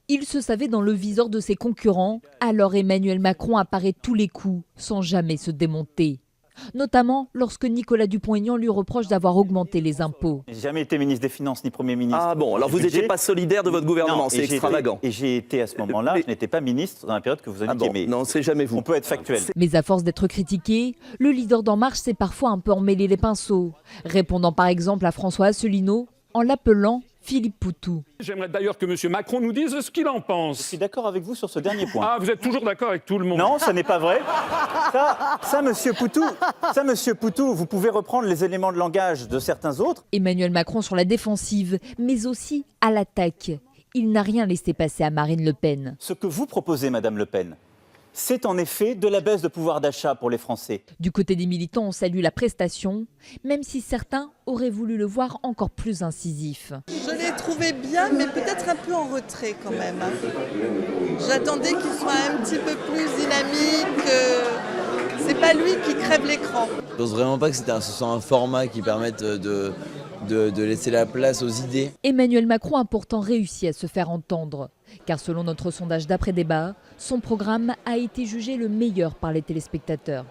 Il se savait dans le viseur de ses concurrents, alors Emmanuel Macron apparaît tous les coups, sans jamais se démonter. Notamment lorsque Nicolas Dupont-Aignan lui reproche d'avoir augmenté les impôts. Je n'ai jamais été ministre des Finances ni Premier ministre. Ah bon, alors vous n'étiez pas solidaire de votre gouvernement, c'est extravagant. Et j'ai été à ce moment-là, je n'étais pas ministre dans la période que vous indiquez. Mais non, c'est jamais vous. On peut être factuel. Mais à force d'être critiqué, le leader d'En Marche s'est parfois un peu emmêlé les pinceaux, répondant par exemple à François Asselineau en l'appelant Philippe Poutou. J'aimerais d'ailleurs que M. Macron nous dise ce qu'il en pense. Je suis d'accord avec vous sur ce dernier point. Ah, vous êtes toujours d'accord avec tout le monde? Non, ça n'est pas vrai. Ça, Monsieur Poutou, vous pouvez reprendre les éléments de langage de certains autres. Emmanuel Macron sur la défensive, mais aussi à l'attaque. Il n'a rien laissé passer à Marine Le Pen. Ce que vous proposez, Madame Le Pen, c'est en effet de la baisse de pouvoir d'achat pour les Français. Du côté des militants, on salue la prestation, même si certains auraient voulu le voir encore plus incisif. Je l'ai trouvé bien, mais peut-être un peu en retrait quand même. J'attendais qu'il soit un petit peu plus dynamique. C'est pas lui qui crève l'écran. Je pense vraiment pas que ce soit un format qui permette de laisser la place aux idées. Emmanuel Macron a pourtant réussi à se faire entendre, car selon notre sondage d'après-débat, son programme a été jugé le meilleur par les téléspectateurs.